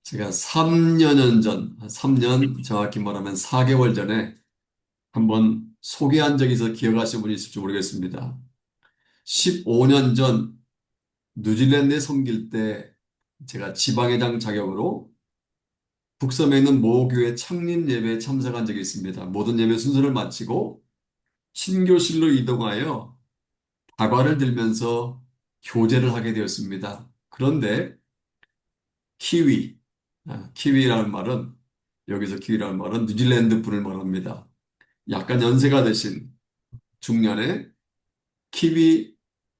제가 3년 전, 3년 정확히 말하면 4개월 전에 한번 소개한 적이 있어 기억하시는 분이 있을지 모르겠습니다. 15년 전 뉴질랜드에 섬길 때 제가 지방회장 자격으로 북섬에 있는 모 교회 창립 예배에 참석한 적이 있습니다. 모든 예배 순서를 마치고 신교실로 이동하여 다과를 들면서 교제를 하게 되었습니다. 그런데 키위, 키위라는 말은 여기서 키위라는 말은 뉴질랜드 분을 말합니다. 약간 연세가 되신 중년의 키위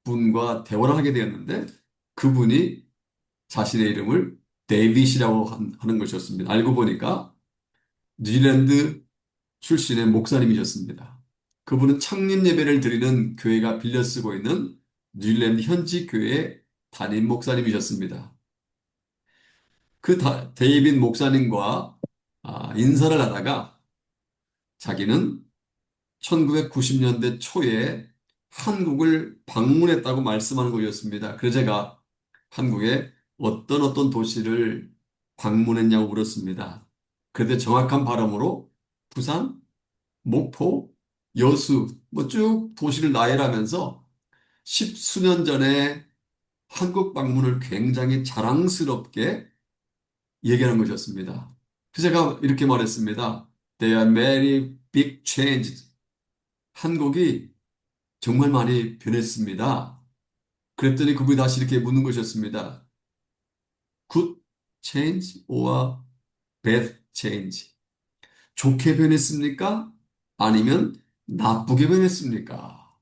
분과 대화를 하게 되었는데 그분이 자신의 이름을 데이빗이라고 하는 것이었습니다. 알고 보니까 뉴질랜드 출신의 목사님이셨습니다. 그분은 창립 예배를 드리는 교회가 빌려 쓰고 있는 뉴질랜드 현지 교회의 담임 목사님이셨습니다. 데이빗 목사님과 인사를 하다가 자기는 1990년대 초에 한국을 방문했다고 말씀하는 것이었습니다. 그래서 제가 한국의 어떤 도시를 방문했냐고 물었습니다. 그때 정확한 발음으로 부산, 목포, 여수, 뭐 쭉 도시를 나열하면서 십수년 전에 한국 방문을 굉장히 자랑스럽게 얘기하는 것이었습니다. 그래서 제가 이렇게 말했습니다. There are many big changes. 한국이 정말 많이 변했습니다. 그랬더니 그분이 다시 이렇게 묻는 것이었습니다. Good change or bad change? 좋게 변했습니까? 아니면 나쁘게 변했습니까?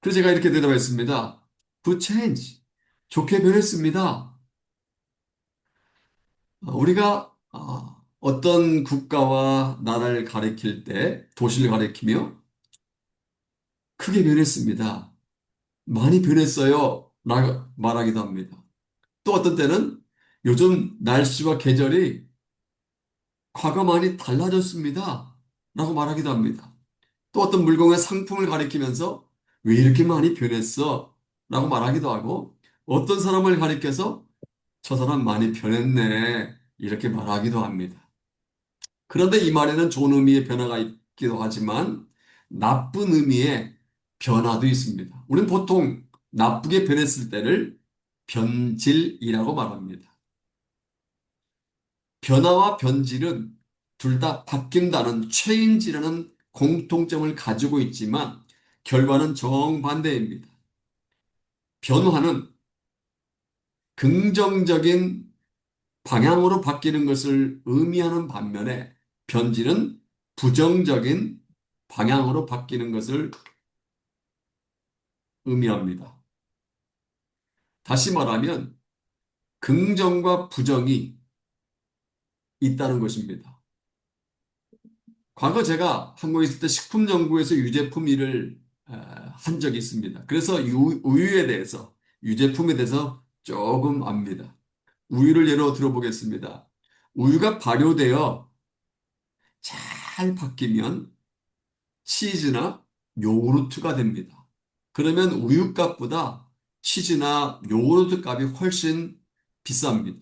그래서 제가 이렇게 대답했습니다. Good change. 좋게 변했습니다. 우리가 어떤 국가와 나라를 가리킬 때 도시를 가리키며 크게 변했습니다. 많이 변했어요. 라고 말하기도 합니다. 또 어떤 때는 요즘 날씨와 계절이 과거 많이 달라졌습니다. 라고 말하기도 합니다. 또 어떤 물건의 상품을 가리키면서 왜 이렇게 많이 변했어? 라고 말하기도 하고 어떤 사람을 가리켜서 저 사람 많이 변했네. 이렇게 말하기도 합니다. 그런데 이 말에는 좋은 의미의 변화가 있기도 하지만 나쁜 의미의 변화도 있습니다. 우리는 보통 나쁘게 변했을 때를 변질이라고 말합니다. 변화와 변질은 둘 다 바뀐다는 체인지라는 공통점을 가지고 있지만 결과는 정반대입니다. 변화는 긍정적인 방향으로 바뀌는 것을 의미하는 반면에 변질은 부정적인 방향으로 바뀌는 것을 의미합니다. 다시 말하면 긍정과 부정이 있다는 것입니다. 과거 제가 한국에 있을 때 식품연구에서 유제품 일을 한 적이 있습니다. 그래서 우유에 대해서, 유제품에 대해서 조금 압니다. 우유를 예로 들어보겠습니다. 우유가 발효되어 잘 바뀌면 치즈나 요구르트가 됩니다. 그러면 우유값보다 치즈나 요구르트 값이 훨씬 비쌉니다.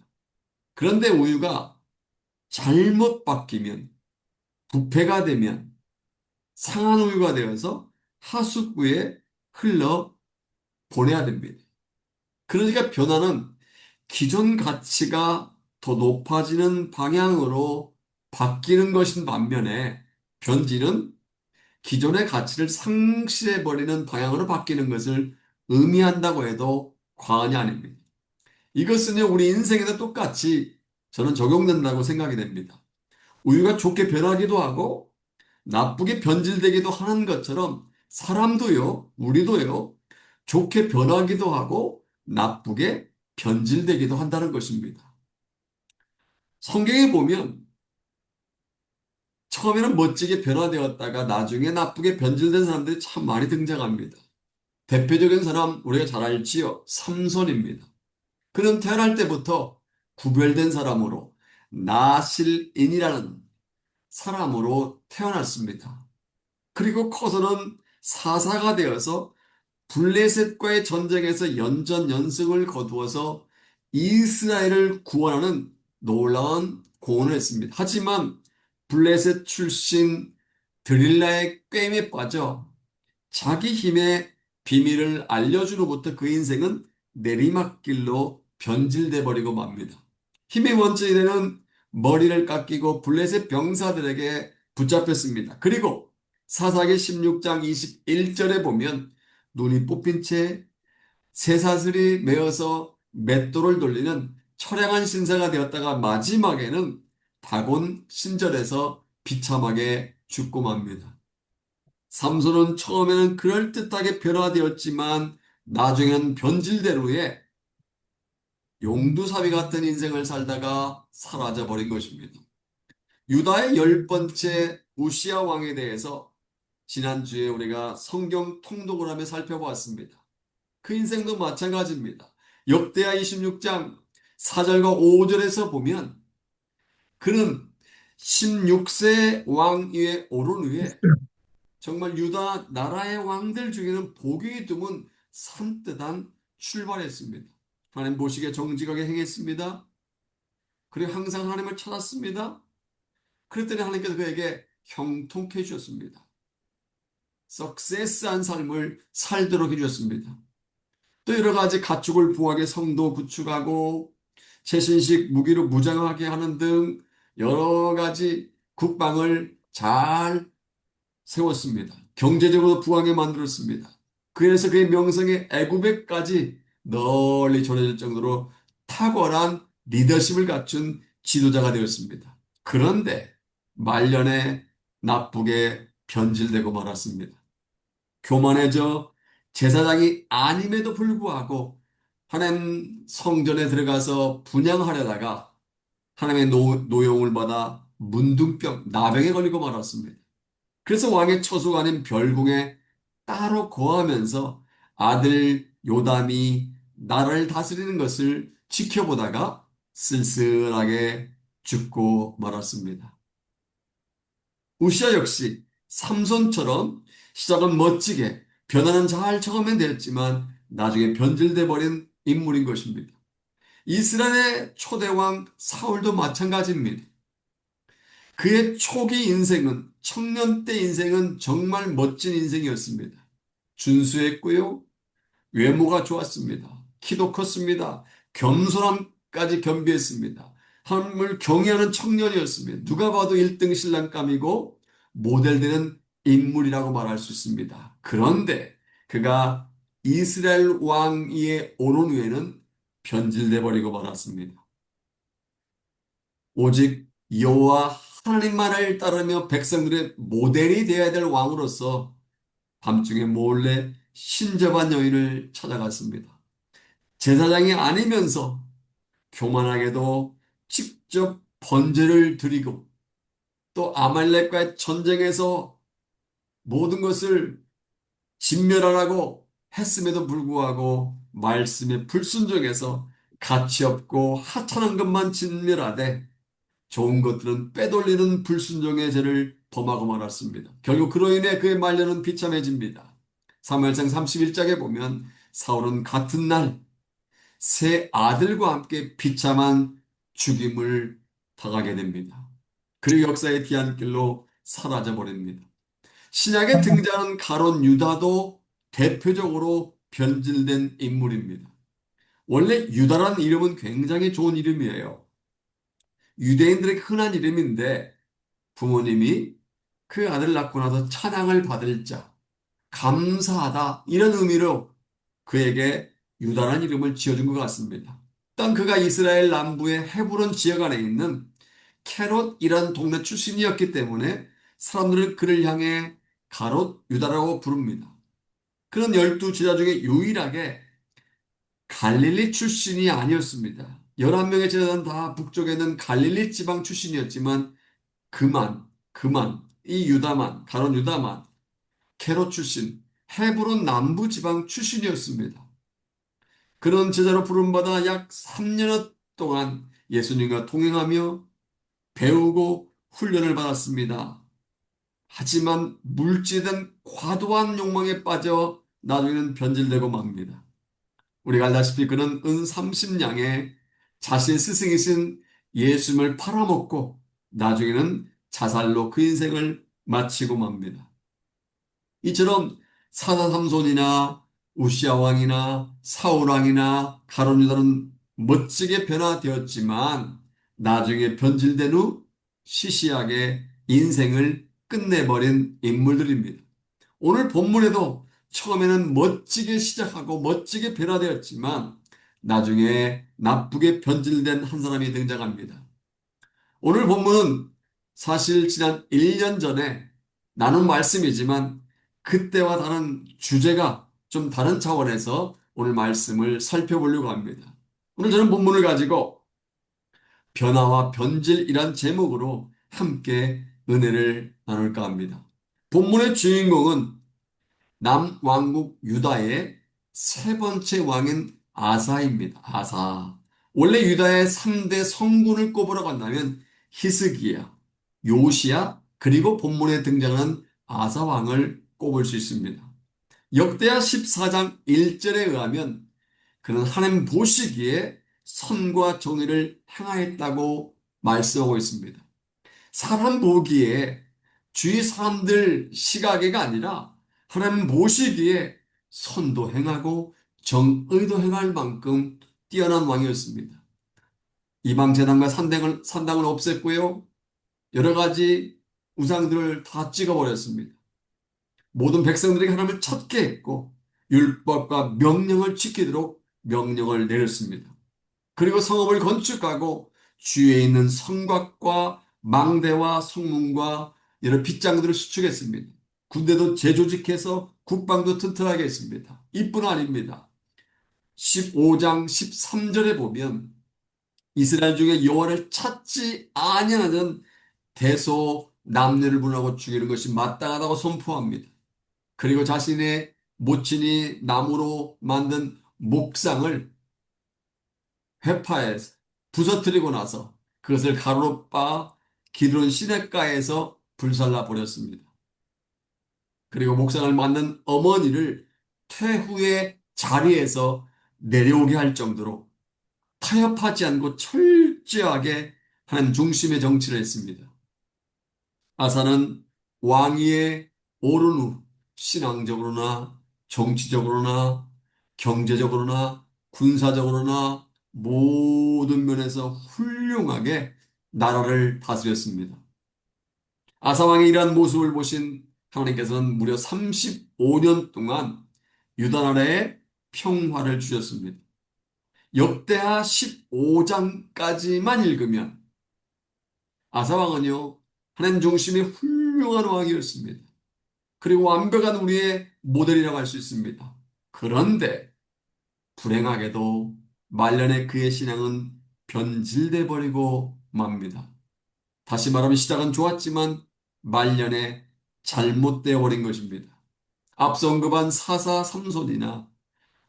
그런데 우유가 잘못 바뀌면, 부패가 되면 상한 우유가 되어서 하수구에 흘러 보내야 됩니다. 그러니까 변화는 기존 가치가 더 높아지는 방향으로 바뀌는 것인 반면에 변질은 기존의 가치를 상실해버리는 방향으로 바뀌는 것을 의미한다고 해도 과언이 아닙니다. 이것은요, 우리 인생에도 똑같이 저는 적용된다고 생각이 됩니다. 우유가 좋게 변하기도 하고 나쁘게 변질되기도 하는 것처럼 사람도요, 우리도요, 좋게 변하기도 하고 나쁘게 변질되기도 한다는 것입니다. 성경에 보면 처음에는 멋지게 변화되었다가 나중에 나쁘게 변질된 사람들이 참 많이 등장합니다. 대표적인 사람 우리가 잘 알지요. 삼손입니다. 그는 태어날 때부터 구별된 사람으로 나실인이라는 사람으로 태어났습니다. 그리고 커서는 사사가 되어서 블레셋과의 전쟁에서 연전연승을 거두어서 이스라엘을 구원하는 놀라운 고언을 했습니다. 하지만 블레셋 출신 드릴라의 꾀임에 빠져 자기 힘의 비밀을 알려준 후부터 그 인생은 내리막길로 변질돼 버리고 맙니다. 힘의 원천이 되는 머리를 깎이고 블레셋 병사들에게 붙잡혔습니다. 그리고 사사기 16장 21절에 보면 눈이 뽑힌 채 쇠사슬이 매어서 맷돌을 돌리는 처량한 신세가 되었다가 마지막에는 다곤 신절에서 비참하게 죽고 맙니다. 삼손은 처음에는 그럴듯하게 변화되었지만 나중에는 변질된 후에 용두사비 같은 인생을 살다가 사라져버린 것입니다. 유다의 열 번째 우시야 왕에 대해서 지난주에 우리가 성경 통독을 하며 살펴보았습니다. 그 인생도 마찬가지입니다. 역대하 26장 4절과 5절에서 보면 그는 16세 왕 위에 오른 후에 정말 유다 나라의 왕들 중에는 보기 드문 산뜻한 출발했습니다. 하나님 보시기에 정직하게 행했습니다. 그리고 항상 하나님을 찾았습니다. 그랬더니 하나님께서 그에게 형통케 해주셨습니다. 석세스한 삶을 살도록 해주셨습니다. 또 여러 가지 가축을 부하게 성도 구축하고 최신식 무기로 무장하게 하는 등 여러 가지 국방을 잘 세웠습니다. 경제적으로 부하게 만들었습니다. 그래서 그의 명성이 애굽에까지 널리 전해질 정도로 탁월한 리더십을 갖춘 지도자가 되었습니다. 그런데 말년에 나쁘게 변질되고 말았습니다. 교만해져 제사장이 아님에도 불구하고 하나님 성전에 들어가서 분향하려다가 하나님의 노용을 받아 문둥병, 나병에 걸리고 말았습니다. 그래서 왕의 처소가 아닌 별궁에 따로 거하면서 아들 요담이 나라를 다스리는 것을 지켜보다가 쓸쓸하게 죽고 말았습니다. 우시아 역시 삼손처럼 시작은 멋지게 변화는 잘 처음엔 되었지만 나중에 변질돼 버린 인물인 것입니다. 이스라엘의 초대왕 사울도 마찬가지입니다. 그의 초기 인생은 청년 때 인생은 정말 멋진 인생이었습니다. 준수했고요. 외모가 좋았습니다. 키도 컸습니다. 겸손함까지 겸비했습니다. 하나님을 경외하는 청년이었습니다. 누가 봐도 1등 신랑감이고 모델되는 인물이라고 말할 수 있습니다. 그런데 그가 이스라엘 왕위에 오른 후에는 변질돼 버리고 말았습니다. 오직 여호와 하나님만을 따르며 백성들의 모델이 되어야 될 왕으로서 밤중에 몰래 신접한 여인을 찾아갔습니다. 제사장이 아니면서 교만하게도 직접 번제를 드리고 또 아말렉과의 전쟁에서 모든 것을 진멸하라고 했음에도 불구하고 말씀에 불순종해서 가치 없고 하찮은 것만 진멸하되 좋은 것들은 빼돌리는 불순종의 죄를 범하고 말았습니다. 결국 그로 인해 그의 말년은 비참해집니다. 사무엘상 31장에 보면 사울은 같은 날 세 아들과 함께 비참한 죽임을 당하게 됩니다. 그리고 역사의 뒤안길로 사라져 버립니다. 신약에 등장하는 가론 유다도 대표적으로 변질된 인물입니다. 원래 유다라는 이름은 굉장히 좋은 이름이에요. 유대인들의 흔한 이름인데 부모님이 그 아들 낳고 나서 찬양을 받을 자, 감사하다 이런 의미로 그에게 유다라는 이름을 지어준 것 같습니다. 또 그가 이스라엘 남부의 헤브론 지역 안에 있는 캐롯이라는 동네 출신이었기 때문에 사람들은 그를 향해 가롯 유다라고 부릅니다. 그는 12 제자 중에 유일하게 갈릴리 출신이 아니었습니다. 11명의 제자는 다 북쪽에 있는 갈릴리 지방 출신이었지만 이 유다만, 가론 유다만 캐롯 출신, 헤브론 남부 지방 출신이었습니다. 그런 제자로 부름받아 약 3년 동안 예수님과 동행하며 배우고 훈련을 받았습니다. 하지만 물질된 과도한 욕망에 빠져 나중에는 변질되고 맙니다. 우리가 알다시피 그는 은 30냥에 자신의 스승이신 예수님을 팔아먹고 나중에는 자살로 그 인생을 마치고 맙니다. 이처럼 사사 삼손이나 우시아 왕이나 사울 왕이나 가룟 유다는 멋지게 변화되었지만 나중에 변질된 후 시시하게 인생을 끝내버린 인물들입니다. 오늘 본문에도 처음에는 멋지게 시작하고 멋지게 변화되었지만 나중에 나쁘게 변질된 한 사람이 등장합니다. 오늘 본문은 사실 지난 1년 전에 나눈 말씀이지만 그때와 다른 주제가 좀 다른 차원에서 오늘 말씀을 살펴보려고 합니다. 오늘 저는 본문을 가지고 변화와 변질이란 제목으로 함께 은혜를 나눌까 합니다. 본문의 주인공은 남왕국 유다의 세 번째 왕인 아사입니다. 아사. 원래 유다의 3대 성군을 꼽으라고 한다면 히스기야, 요시야, 그리고 본문에 등장하는 아사 왕을 꼽을 수 있습니다. 역대하 14장 1절에 의하면 그는 하나님 보시기에 선과 정의를 행하였다고 말씀하고 있습니다. 사람 보기에 주위 사람들 시각에가 아니라 하나님 보시기에 선도 행하고 정의도 행할 만큼 뛰어난 왕이었습니다. 이방 제단과 산당을 없앴고요. 여러 가지 우상들을 다 찍어버렸습니다. 모든 백성들에게 하나님을 찾게 했고 율법과 명령을 지키도록 명령을 내렸습니다. 그리고 성읍을 건축하고 주위에 있는 성곽과 망대와 성문과 여러 빗장들을 수축했습니다. 군대도 재조직해서 국방도 튼튼하게 했습니다. 이뿐 아닙니다. 15장 13절에 보면 이스라엘 중에 여호와를 찾지 아니하는 대소 남녀를 분하고 죽이는 것이 마땅하다고 선포합니다. 그리고 자신의 모친이 나무로 만든 목상을 회파해서 부서뜨리고 나서 그것을 가루로 빻아 기드론 시냇가에서 불살라 버렸습니다. 그리고 목상을 만든 어머니를 퇴후의 자리에서 내려오게 할 정도로 타협하지 않고 철저하게 하나님 중심의 정치를 했습니다. 아사는 왕위에 오른 후 신앙적으로나 정치적으로나 경제적으로나 군사적으로나 모든 면에서 훌륭하게 나라를 다스렸습니다. 아사왕의 이러한 모습을 보신 하나님께서는 무려 35년 동안 유다 나라에 평화를 주셨습니다. 역대하 15장까지만 읽으면 아사왕은요, 하나님 중심의 훌륭한 왕이었습니다. 그리고 완벽한 우리의 모델이라고 할 수 있습니다. 그런데 불행하게도 말년에 그의 신앙은 변질돼 버리고 맙니다. 다시 말하면 시작은 좋았지만 말년에 잘못되어 버린 것입니다. 앞서 언급한 사사 삼손이나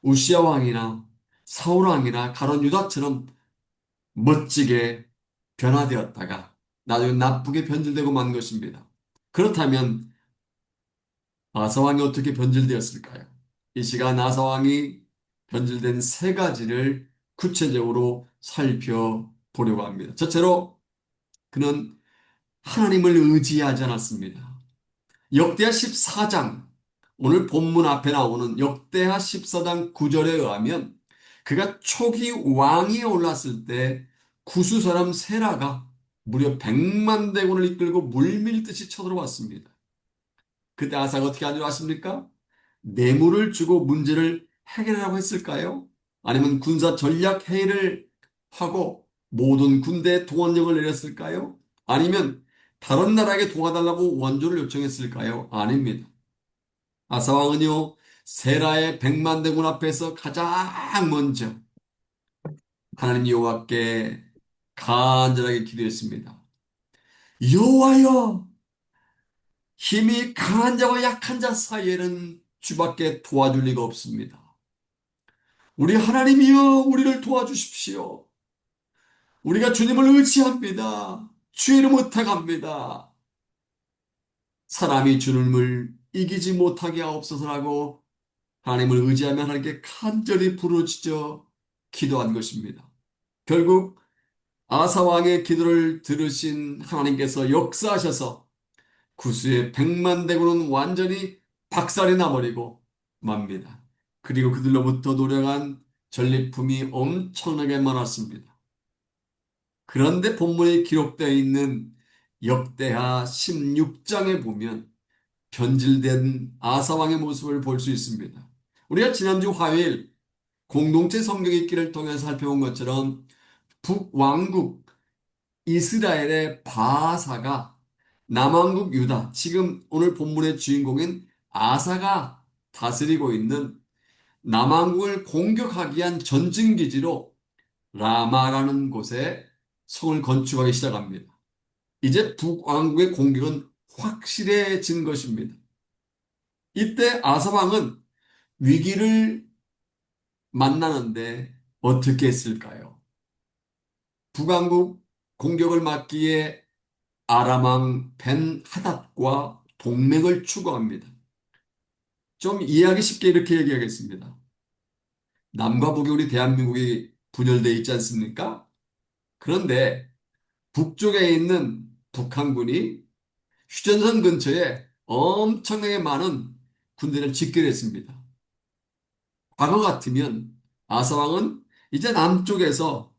우시아 왕이나 사울 왕이나 가론 유다처럼 멋지게 변화되었다가 나중에 나쁘게 변질되고 만 것입니다. 그렇다면 아사왕이 어떻게 변질되었을까요? 이 시간 아사왕이 변질된 세 가지를 구체적으로 살펴보려고 합니다. 첫째로 그는 하나님을 의지하지 않았습니다. 역대하 14장, 오늘 본문 앞에 나오는 역대하 14장 9절에 의하면 그가 초기 왕위에 올랐을 때 구수 사람 세라가 무려 100만 대군을 이끌고 물밀듯이 쳐들어왔습니다. 그때 아사가 어떻게 하지 아십니까? 뇌물을 주고 문제를 해결하라고 했을까요? 아니면 군사 전략 회의를 하고 모든 군대에 동원령을 내렸을까요? 아니면 다른 나라에게 도와달라고 원조를 요청했을까요? 아닙니다. 아사왕은요, 세라의 100만 대군 앞에서 가장 먼저 하나님 여호와께 간절하게 기도했습니다. 여호와여, 힘이 강한 자와 약한 자 사이에는 주밖에 도와줄 리가 없습니다. 우리 하나님이여 우리를 도와주십시오. 우리가 주님을 의지합니다. 주의를 못해갑니다. 사람이 주님을 이기지 못하게 하옵소서라고 하나님을 의지하며 하나님께 간절히 부르짖어 기도한 것입니다. 결국 아사 왕의 기도를 들으신 하나님께서 역사하셔서 구스의 100만 대군은 완전히 박살이 나버리고 맙니다. 그리고 그들로부터 노력한 전리품이 엄청나게 많았습니다. 그런데 본문에 기록되어 있는 역대하 16장에 보면 변질된 아사왕의 모습을 볼 수 있습니다. 우리가 지난주 화요일 공동체 성경 읽기를 통해서 살펴본 것처럼 북왕국 이스라엘의 바사가 남왕국 유다, 지금 오늘 본문의 주인공인 아사가 다스리고 있는 남왕국을 공격하기 위한 전진기지로 라마라는 곳에 성을 건축하기 시작합니다. 이제 북왕국의 공격은 확실해진 것입니다. 이때 아사왕은 위기를 만나는데 어떻게 했을까요? 북왕국 공격을 막기에 아람왕 벤 하닷과 동맹을 추구합니다. 좀 이해하기 쉽게 이렇게 얘기하겠습니다. 남과 북이 우리 대한민국이 분열되어 있지 않습니까? 그런데 북쪽에 있는 북한군이 휴전선 근처에 엄청나게 많은 군대를 집결했습니다. 과거 같으면 아사왕은 이제 남쪽에서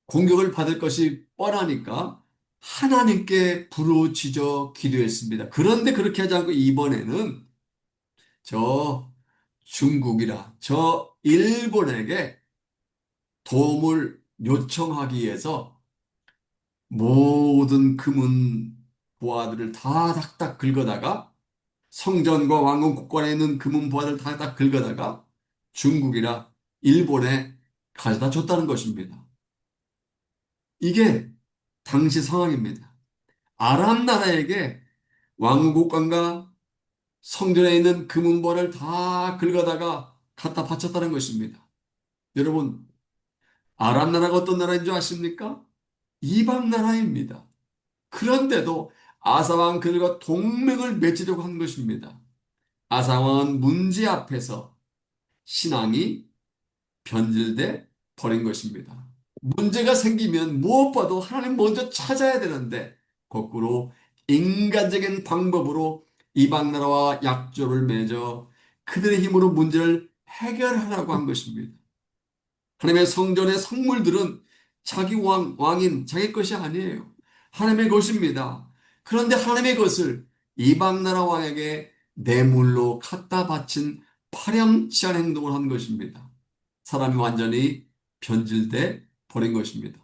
공격을 받을 것이 뻔하니까 하나님께 부르짖어 기도했습니다. 그런데 그렇게 하지 않고 이번에는 저 중국이라 저 일본에게 도움을 요청하기 위해서 모든 금은 보화들을 다 닥닥 긁어다가 성전과 왕궁 곳간에 있는 금은 보화들을 다 긁어다가 중국이라 일본에 가져다 줬다는 것입니다. 이게 당시 상황입니다. 아람 나라에게 왕궁 곳간과 성전에 있는 금은 보화를 다 긁어다가 갖다 바쳤다는 것입니다. 여러분, 아람 나라가 어떤 나라인 줄 아십니까? 이방 나라입니다. 그런데도 아사왕 그들과 동맹을 맺으려고 한 것입니다. 아사왕은 문제 앞에서 신앙이 변질돼 버린 것입니다. 문제가 생기면 무엇보다도 하나님 먼저 찾아야 되는데 거꾸로 인간적인 방법으로 이방 나라와 약조를 맺어 그들의 힘으로 문제를 해결하라고 한 것입니다. 하나님의 성전의 성물들은 자기 왕인 자기 것이 아니에요. 하나님의 것입니다. 그런데 하나님의 것을 이방 나라 왕에게 뇌물로 갖다 바친 파렴치한 행동을 한 것입니다. 사람이 완전히 변질돼 버린 것입니다.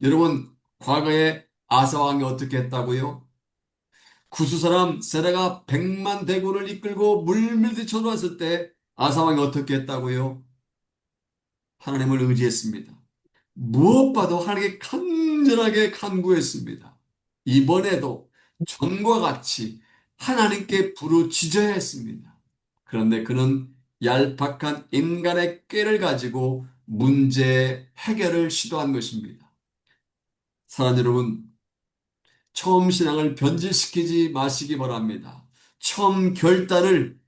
여러분, 과거에 아사 왕이 어떻게 했다고요? 구스 사람 세라가 100만 대군을 이끌고 물밀듯이 쳐들어왔을 때 아사 왕이 어떻게 했다고요? 하나님을 의지했습니다. 무엇봐도 하나님께 간절하게 간구했습니다. 이번에도 전과 같이 하나님께 부르짖어야 했습니다. 그런데 그는 얄팍한 인간의 꾀를 가지고 문제 해결을 시도한 것입니다. 사랑하는 여러분, 처음 신앙을 변질시키지 마시기 바랍니다. 처음 결단을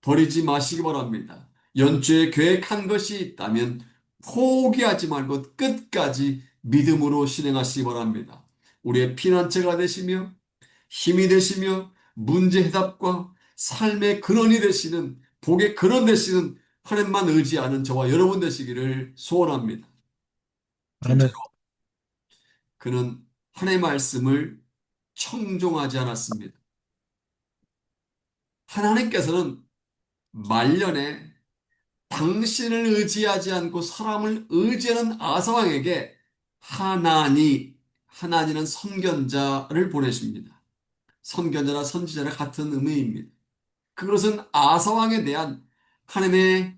버리지 마시기 바랍니다. 연초에 계획한 것이 있다면 포기하지 말고 끝까지 믿음으로 실행하시기 바랍니다. 우리의 피난처가 되시며 힘이 되시며 문제 해답과 삶의 근원이 되시는 복의 근원 되시는 하나님만 의지하는 저와 여러분 되시기를 소원합니다. 둘째로, 아멘. 그는 하나님의 말씀을 청종하지 않았습니다. 하나님께서는 말년에 당신을 의지하지 않고 사람을 의지하는 아사왕에게 하나니는 선견자를 보내십니다. 선견자나 선지자나 같은 의미입니다. 그것은 아사왕에 대한 하나님의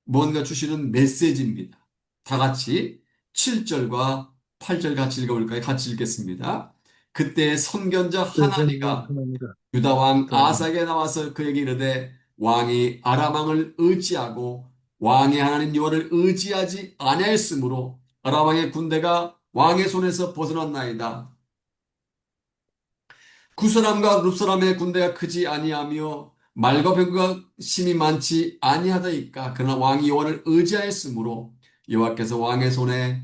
뭔가 주시는 메시지입니다. 다 같이 7절과 8절 같이 읽어볼까요? 같이 읽겠습니다. 그때 선견자 선생님과 하나니가 하나님과 유다 왕 그러니 아삭에 나와서 그에게 이르되 왕이 아람 왕을 의지하고 왕의 하나님 여호와를 의지하지 아니하였으므로 아람 왕의 군대가 왕의 손에서 벗어났나이다. 구사람과 룹사람의 군대가 크지 아니하며 말과 병거가 심히 많지 아니하다이까. 그러나 왕이 여호와를 의지하였으므로 여호와께서 왕의 손에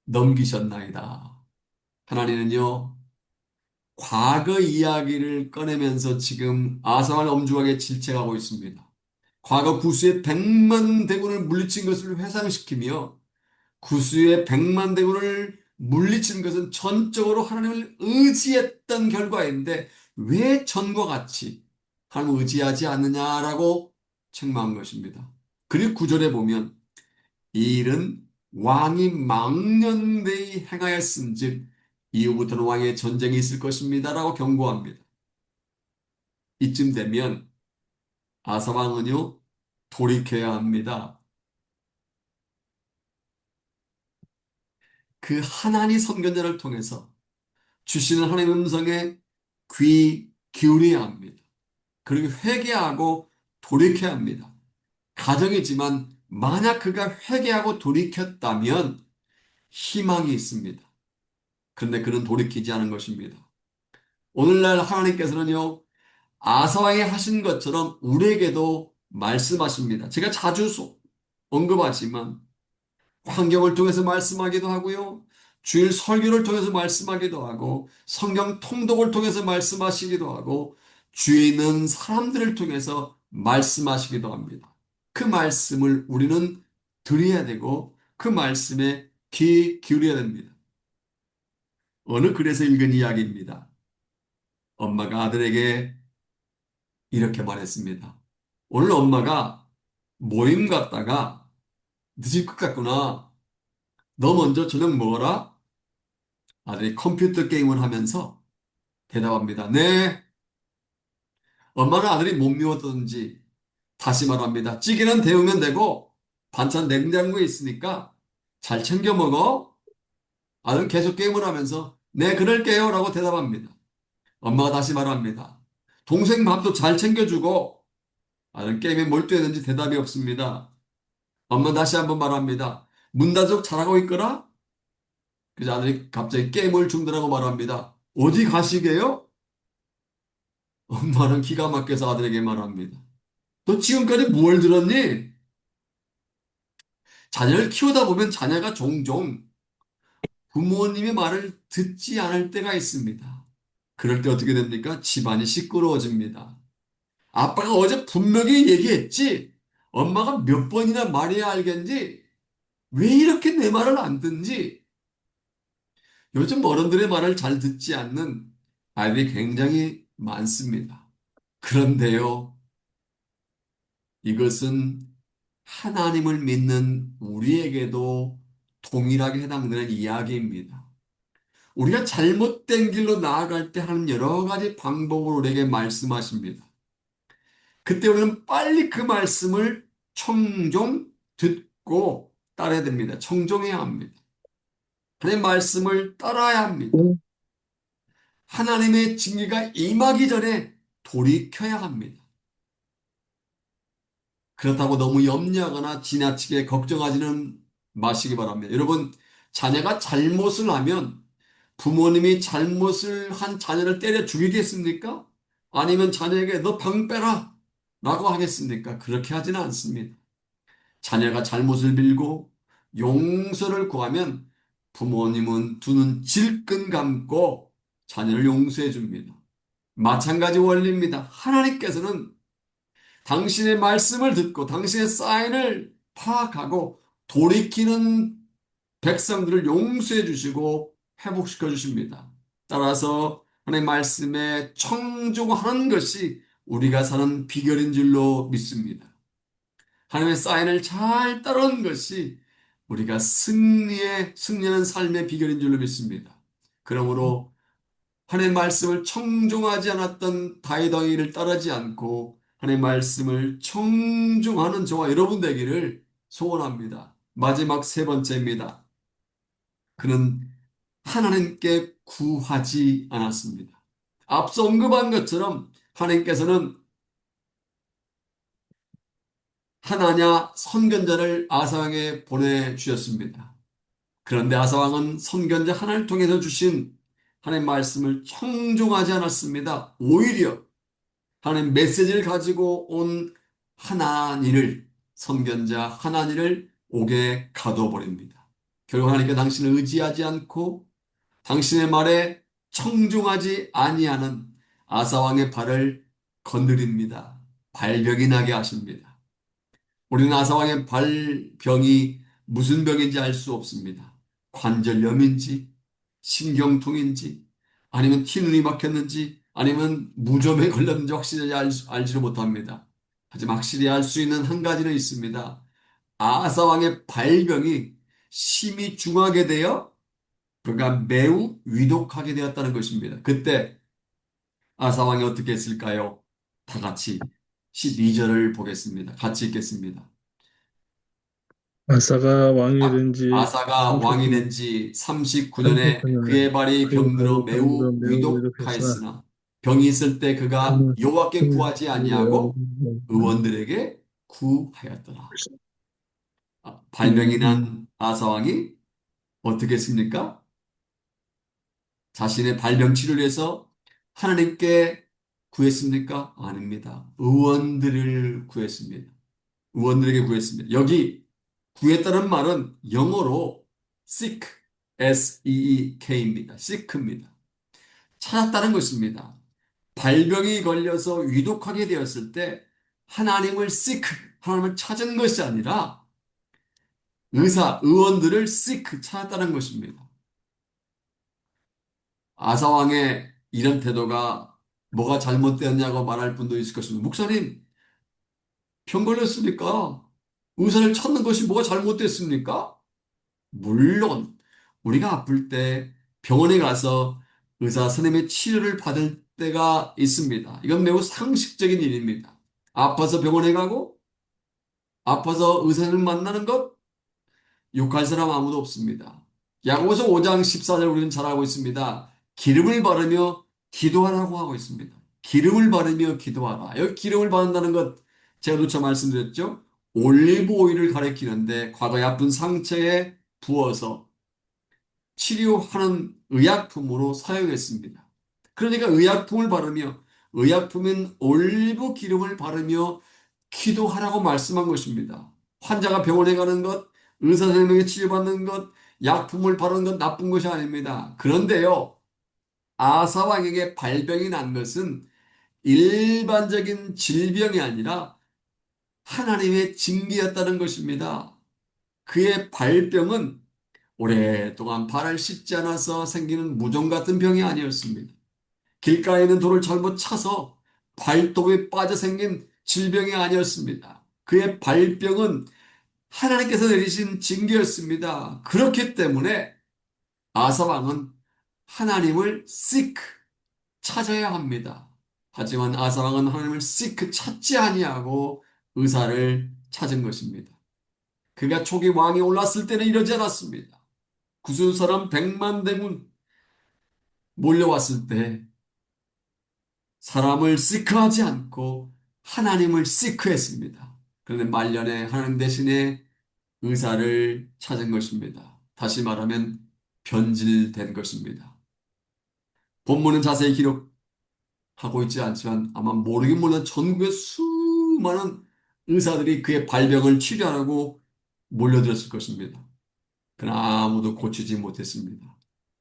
넘기셨나이다. 하나님은요, 과거 이야기를 꺼내면서 지금 아상을 엄중하게 질책하고 있습니다. 과거 구수의 100만 대군을 물리친 것을 회상시키며 구수의 100만 대군을 물리친 것은 전적으로 하나님을 의지했던 결과인데 왜 전과 같이 하나님을 의지하지 않느냐라고 책망한 것입니다. 그리고 구절에 보면 이 일은 왕이 망년되이 행하였은즉 이후부터는 왕의 전쟁이 있을 것입니다라고 경고합니다. 이쯤 되면 아사왕은요 돌이켜야 합니다. 그 하나님 선견자를 통해서 주시는 하나님의 음성에 귀 기울여야 합니다. 그리고 회개하고 돌이켜야 합니다. 가정이지만 만약 그가 회개하고 돌이켰다면 희망이 있습니다. 그런데 그는 돌이키지 않은 것입니다. 오늘날 하나님께서는요, 아사왕이 하신 것처럼 우리에게도 말씀하십니다. 제가 자주 언급하지만 환경을 통해서 말씀하기도 하고요. 주일 설교를 통해서 말씀하기도 하고 성경 통독을 통해서 말씀하시기도 하고 주위에 있는 사람들을 통해서 말씀하시기도 합니다. 그 말씀을 우리는 들어야 되고 그 말씀에 귀 기울여야 됩니다. 어느 글에서 읽은 이야기입니다. 엄마가 아들에게 이렇게 말했습니다. 오늘 엄마가 모임 갔다가 늦을 것 같구나. 너 먼저 저녁 먹어라. 아들이 컴퓨터 게임을 하면서 대답합니다. 네. 엄마는 아들이 못 미웠던지 다시 말합니다. 찌개는 데우면 되고 반찬 냉장고에 있으니까 잘 챙겨 먹어. 아들은 계속 게임을 하면서 네, 그럴게요 라고 대답합니다. 엄마가 다시 말합니다. 동생 밥도 잘 챙겨주고 아들은 게임에 몰두했는지 대답이 없습니다. 엄마 다시 한번 말합니다. 문단속 잘하고 있거라? 그래서 아들이 갑자기 게임을 중단하고 말합니다. 어디 가시게요? 엄마는 기가 막혀서 아들에게 말합니다. 너 지금까지 뭘 들었니? 자녀를 키우다 보면 자녀가 종종 부모님의 말을 듣지 않을 때가 있습니다. 그럴 때 어떻게 됩니까? 집안이 시끄러워집니다. 아빠가 어제 분명히 얘기했지. 엄마가 몇 번이나 말해야 알겠는지 왜 이렇게 내 말을 안 듣는지 요즘 어른들의 말을 잘 듣지 않는 아이들이 굉장히 많습니다. 그런데요, 이것은 하나님을 믿는 우리에게도 동일하게 해당되는 이야기입니다. 우리가 잘못된 길로 나아갈 때 하는 여러 가지 방법으로 우리에게 말씀하십니다. 그때 우리는 빨리 그 말씀을 청종, 듣고 따라야 됩니다. 청종해야 합니다. 하나님의 말씀을 따라야 합니다. 하나님의 징계가 임하기 전에 돌이켜야 합니다. 그렇다고 너무 염려하거나 지나치게 걱정하지는 마시기 바랍니다. 여러분, 자녀가 잘못을 하면 부모님이 잘못을 한 자녀를 때려 죽이겠습니까? 아니면 자녀에게 너 방 빼라 라고 하겠습니까? 그렇게 하지는 않습니다. 자녀가 잘못을 빌고 용서를 구하면 부모님은 두 눈 질끈 감고 자녀를 용서해 줍니다. 마찬가지 원리입니다. 하나님께서는 당신의 말씀을 듣고 당신의 사인을 파악하고 돌이키는 백성들을 용서해 주시고 회복시켜 주십니다. 따라서 하나님의 말씀에 청종하는 것이 우리가 사는 비결인 줄로 믿습니다. 하나님의 사인을 잘 따르는 것이 우리가 승리하는 삶의 비결인 줄로 믿습니다. 그러므로 하나님의 말씀을 청종하지 않았던 다윗 왕이를 따르지 않고 하나님의 말씀을 청종하는 저와 여러분 되기를 소원합니다. 마지막 세 번째입니다. 그는 하나님께 구하지 않았습니다. 앞서 언급한 것처럼 하나님께서는 하나냐 선견자를 아사왕에 보내주셨습니다. 그런데 아사왕은 선견자 하나를 통해서 주신 하나님의 말씀을 청종하지 않았습니다. 오히려 하나님 메시지를 가지고 온 하나니를 선견자 하나니를 옥에 가두어 버립니다. 결국 하나님께 당신을 의지하지 않고 당신의 말에 청중하지 아니하는 아사 왕의 발을 건드립니다. 발병이 나게 하십니다. 우리는 아사 왕의 발병이 무슨 병인지 알 수 없습니다. 관절염인지 신경통인지 아니면 티눈이 막혔는지 아니면 무좀에 걸렸는지 확실히 알지를 못합니다. 하지만 확실히 알 수 있는 한 가지는 있습니다. 아사 왕의 발병이 심히 중하게 되어 그가 매우 위독하게 되었다는 것입니다. 그때 아사 왕이 어떻게 했을까요? 다 같이 12절을 보겠습니다. 같이 읽겠습니다. 아사가 왕이 아, 된지 아사가 왕이 39년, 된 지 39년에 39년에 그의 발이 그의 병들어 발이 병들어 매우 매우 위독했으나 위독하였으나 병이 있을 때 그가 그는 여호와께 그는 구하지 아니하고 의원들에게 구하였더라. 발병이 난 아사 왕이 어떻게 했습니까? 자신의 발병 치료를 위해서 하나님께 구했습니까? 아닙니다. 의원들을 구했습니다. 의원들에게 구했습니다. 여기 구했다는 말은 영어로 seek, S-E-E-K입니다. seek입니다. 찾았다는 것입니다. 발병이 걸려서 위독하게 되었을 때 하나님을 seek, 하나님을 찾은 것이 아니라 의원들을 seek, 찾았다는 것입니다. 아사왕의 이런 태도가 뭐가 잘못되었냐고 말할 분도 있을 것입니다. 목사님, 병 걸렸습니까? 의사를 찾는 것이 뭐가 잘못됐습니까? 물론 우리가 아플 때 병원에 가서 의사 선생님의 치료를 받을 때가 있습니다. 이건 매우 상식적인 일입니다. 아파서 병원에 가고 아파서 의사를 만나는 것 욕할 사람 아무도 없습니다. 야고보서 5장 14절 우리는 잘 알고 있습니다. 기름을 바르며 기도하라고 하고 있습니다. 기름을 바르며 기도하라. 여기 기름을 바른다는 것 제가 누차 말씀드렸죠. 올리브 오일을 가리키는데 과거에 아픈 상처에 부어서 치료하는 의약품으로 사용했습니다. 그러니까 의약품을 바르며 의약품인 올리브 기름을 바르며 기도하라고 말씀한 것입니다. 환자가 병원에 가는 것, 의사 선생님에게 치료받는 것, 약품을 바르는 것 나쁜 것이 아닙니다. 그런데요, 아사 왕에게 발병이 난 것은 일반적인 질병이 아니라 하나님의 징계였다는 것입니다. 그의 발병은 오랫동안 발을 씻지 않아서 생기는 무좀 같은 병이 아니었습니다. 길가에 있는 돌을 잘못 차서 발톱에 빠져 생긴 질병이 아니었습니다. 그의 발병은 하나님께서 내리신 징계였습니다. 그렇기 때문에 아사왕은 하나님을 seek, 찾아야 합니다. 하지만 아사왕은 하나님을 seek, 찾지 아니하고 의사를 찾은 것입니다. 그가 초기 왕이 올랐을 때는 이러지 않았습니다. 구스 사람 100만 대군 몰려왔을 때 사람을 시크하지 않고 하나님을 시크했습니다. 그런데 말년에 하나님 대신에 의사를 찾은 것입니다. 다시 말하면 변질된 것입니다. 본문은 자세히 기록하고 있지 않지만 아마 모르긴 몰라 전국의 수많은 의사들이 그의 발병을 치료하라고 몰려들었을 것입니다. 그러나 아무도 고치지 못했습니다.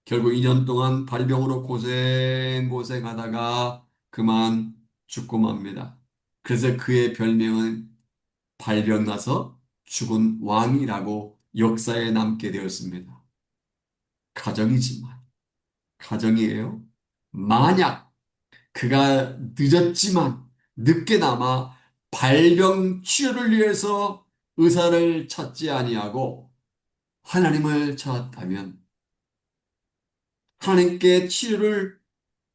결국 2년 동안 발병으로 고생하다가 그만 죽고 맙니다. 그래서 그의 별명은 발병나서 죽은 왕이라고 역사에 남게 되었습니다. 가정이지만, 가정이에요. 만약 그가 늦었지만, 늦게나마 발병 치료를 위해서 의사를 찾지 아니하고 하나님을 찾았다면 하나님께 치료를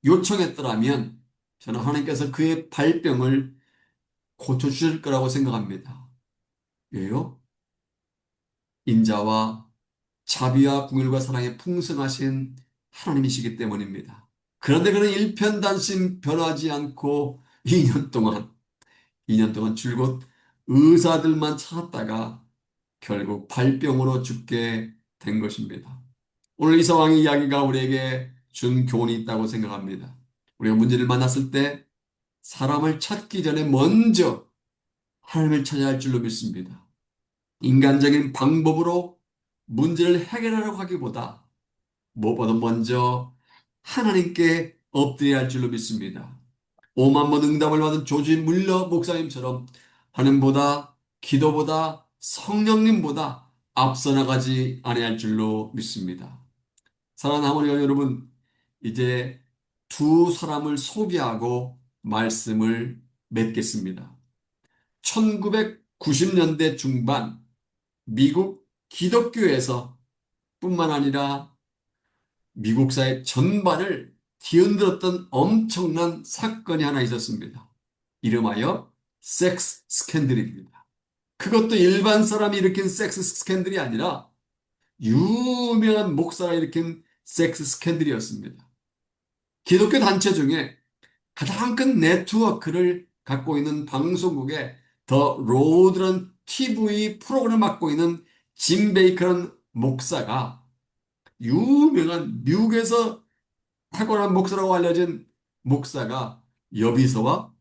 요청했더라면 저는 하나님께서 그의 발병을 고쳐주실 거라고 생각합니다. 왜요? 인자와 자비와 긍휼과 사랑에 풍성하신 하나님이시기 때문입니다. 그런데 그는 일편단심 변하지 않고 2년 동안 줄곧 의사들만 찾았다가 결국 발병으로 죽게 된 것입니다. 오늘 이 상황의 이야기가 우리에게 준 교훈이 있다고 생각합니다. 우리가 문제를 만났을 때 사람을 찾기 전에 먼저 하나님을 찾아야 할 줄로 믿습니다. 인간적인 방법으로 문제를 해결하려고 하기보다 무엇보다 먼저 하나님께 엎드려야 할 줄로 믿습니다. 5만 번 응답을 받은 조지 물러 목사님처럼 하나님보다 기도보다 성령님보다 앞서 나가지 아니할 줄로 믿습니다. 사랑하는 하모니 여러분, 이제 두 사람을 소개하고 말씀을 맺겠습니다. 1990년대 중반 미국 기독교에서 뿐만 아니라 미국 사회 전반을 뒤흔들었던 엄청난 사건이 하나 있었습니다. 이름하여 섹스 스캔들입니다. 그것도 일반 사람이 일으킨 섹스 스캔들이 아니라 유명한 목사가 일으킨 섹스 스캔들이었습니다. 기독교 단체 중에 가장 큰 네트워크를 갖고 있는 방송국의 더 로드라는 TV 프로그램을 맡고 있는 짐 베이커라는 목사가 유명한 미국에서 탁월한 목사라고 알려진 목사가 여비서와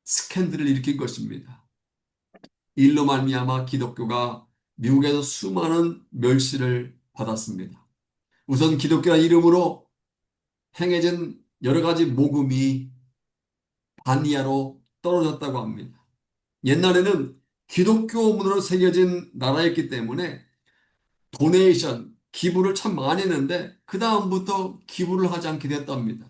스캔들을 일으킨 것입니다. 일로 말미암아 기독교가 미국에서 수많은 멸시를 받았습니다. 우선 기독교란 이름으로 행해진 여러 가지 모금이 반리하로 떨어졌다고 합니다. 옛날에는 기독교문으로 새겨진 나라였기 때문에 도네이션, 기부를 참 많이 했는데 그 다음부터 기부를 하지 않게 됐답니다.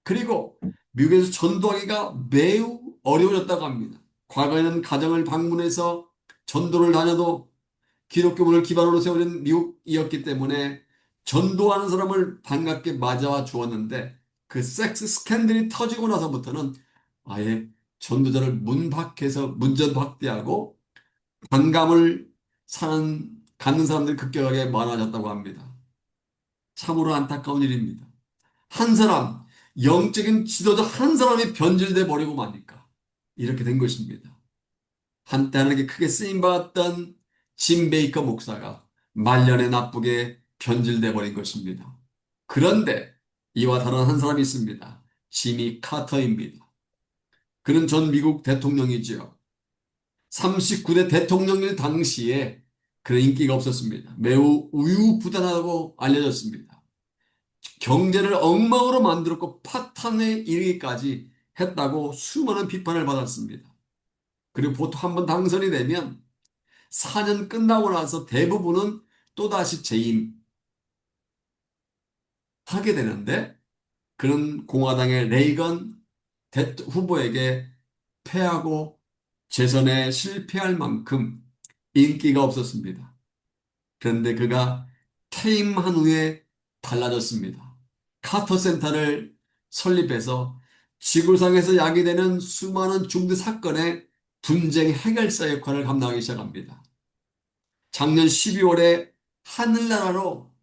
그리고 미국에서 전도하기가 매우 어려워졌다고 합니다. 과거에는 가정을 방문해서 전도를 다녀도 기독교문을 기반으로 세워진 미국이었기 때문에 전도하는 사람을 반갑게 맞아와 주었는데 그 섹스 스캔들이 터지고 나서부터는 아예 전도자를 문 밖에서 문전 박대하고 반감을 갖는 사람들이 급격하게 많아졌다고 합니다. 참으로 안타까운 일입니다. 한 사람, 영적인 지도자 한 사람이 변질돼 버리고 마니까 이렇게 된 것입니다. 한때 하나님께 크게 쓰임받았던 짐 베이커 목사가 말년에 나쁘게 변질돼 버린 것입니다. 그런데 이와 다른 한 사람이 있습니다. 지미 카터입니다. 그는 전 미국 대통령이지요. 39대 대통령일 당시에 그런 인기가 없었습니다. 매우 우유부단하다고 알려졌습니다. 경제를 엉망으로 만들었고 파탄에 이르기까지 했다고 수많은 비판을 받았습니다. 그리고 보통 한번 당선이 되면 4년 끝나고 나서 대부분은 또다시 재임하게 되는데 그런 공화당의 레이건 후보에게 패하고 재선에 실패할 만큼 인기가 없었습니다. 그런데 그가 퇴임한 후에 달라졌습니다. 카터 센터를 설립해서 지구상에서 야기되는 수많은 중대 사건의 분쟁 해결사 역할을 감당하기 시작합니다. 작년 12월에 하늘나라로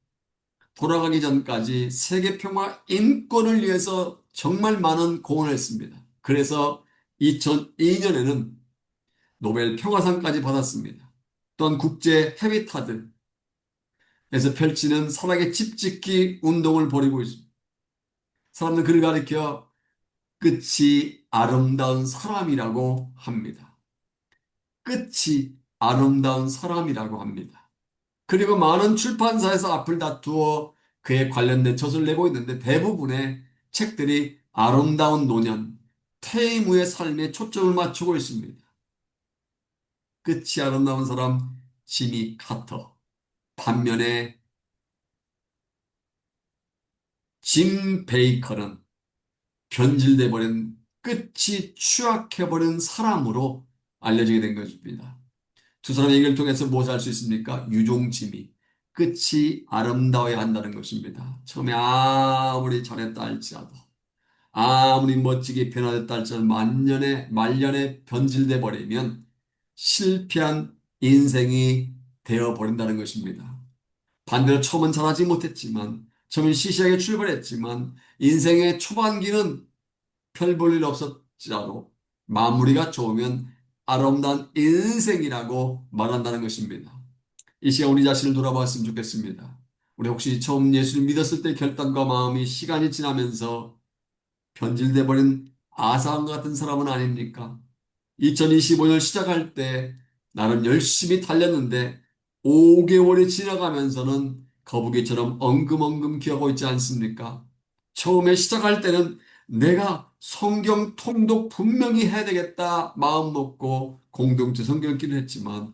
돌아가기 전까지 세계 평화 인권을 위해서 정말 많은 공헌을 했습니다. 그래서 2002년에는 노벨 평화상까지 받았습니다. 또한 국제 헤비타드 에서 펼치는 사랑의 집짓기 운동을 벌이고 있습니다. 사람들 그를 가리켜 끝이 아름다운 사람이라고 합니다. 끝이 아름다운 사람이라고 합니다. 그리고 많은 출판사에서 앞을 다투어 그에 관련된 저서를 내고 있는데 대부분의 책들이 아름다운 노년, 퇴임 후의 삶에 초점을 맞추고 있습니다. 끝이 아름다운 사람 지미 카터. 반면에 짐 베이커는 변질돼 버린 끝이 추악해버린 사람으로 알려지게 된 것입니다. 두 사람의 얘기를 통해서 무엇을 알 수 있습니까? 유종짐이 끝이 아름다워야 한다는 것입니다. 처음에 아무리 잘했다 할지라도 아무리 멋지게 변화됐다 할지라도 말년에 변질돼 버리면 실패한 인생이 되어버린다는 것입니다. 반대로 처음은 잘하지 못했지만 처음엔 시시하게 출발했지만 인생의 초반기는 별 볼 일 없었지라도 마무리가 좋으면 아름다운 인생이라고 말한다는 것입니다. 이 시간 우리 자신을 돌아봤으면 좋겠습니다. 우리 혹시 처음 예수를 믿었을 때 결단과 마음이 시간이 지나면서 변질돼 버린 아사왕 같은 사람은 아닙니까? 2025년 시작할 때 나름 열심히 달렸는데 5개월이 지나가면서는 거북이처럼 엉금엉금 기어가고 있지 않습니까? 처음에 시작할 때는 내가 성경 통독 분명히 해야 되겠다 마음 먹고 공동체 성경 읽기를 했지만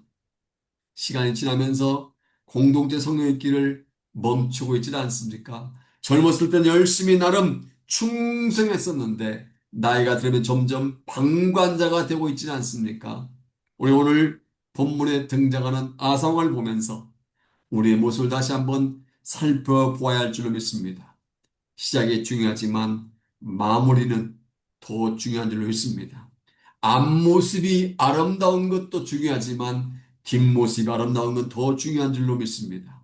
시간이 지나면서 공동체 성경 읽기를 멈추고 있지 않습니까? 젊었을 땐 열심히 나름 충성했었는데 나이가 들면 점점 방관자가 되고 있지는 않습니까? 우리 오늘 본문에 등장하는 아상을 보면서 우리의 모습을 다시 한번 살펴보아야 할 줄로 믿습니다. 시작이 중요하지만 마무리는 더 중요한 줄로 믿습니다. 앞모습이 아름다운 것도 중요하지만 뒷모습이 아름다운 건 더 중요한 줄로 믿습니다.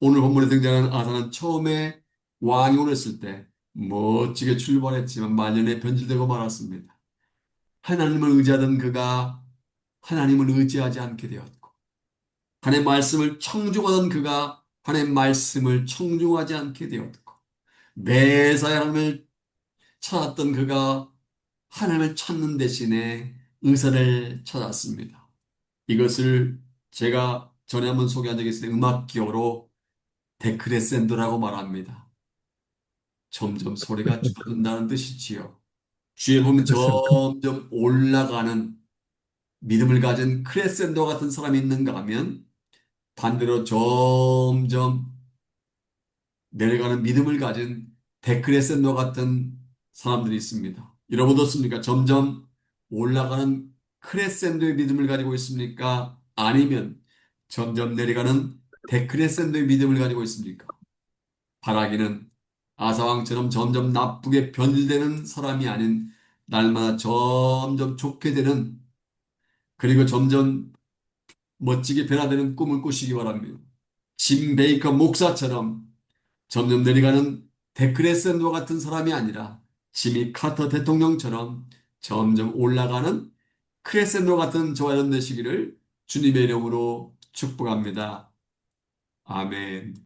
오늘 본문에 등장하는 아사는 처음에 왕이 오랬을 때 멋지게 출발했지만 말년에 변질되고 말았습니다. 하나님을 의지하던 그가 하나님을 의지하지 않게 되었고 하나님의 말씀을 청중하던 그가 하나님의 말씀을 청중하지 않게 되었고 매사에 하나님을 찾았던 그가 하나님을 찾는 대신에 의사를 찾았습니다. 이것을 제가 전에 한번 소개한 적이 있을 때 음악기어로 데크레센도라고 말합니다. 점점 소리가 줄어든다는 뜻이지요. 주에 보면 그렇습니다. 점점 올라가는 믿음을 가진 크레센도 같은 사람이 있는가 하면 반대로 점점 내려가는 믿음을 가진 데크레센도 같은 사람들이 있습니다. 여러분 어떻습니까? 점점 올라가는 크레센도의 믿음을 가지고 있습니까? 아니면 점점 내려가는 데크레센도의 믿음을 가지고 있습니까? 바라기는 아사왕처럼 점점 나쁘게 변질되는 사람이 아닌 날마다 점점 좋게 되는 그리고 점점 멋지게 변화되는 꿈을 꾸시기 바랍니다. 짐 베이커 목사처럼 점점 내려가는 데크레센도와 같은 사람이 아니라 지미 카터 대통령처럼 점점 올라가는 크레센도 같은 저와 여러분 되시기를 주님의 이름으로 축복합니다. 아멘.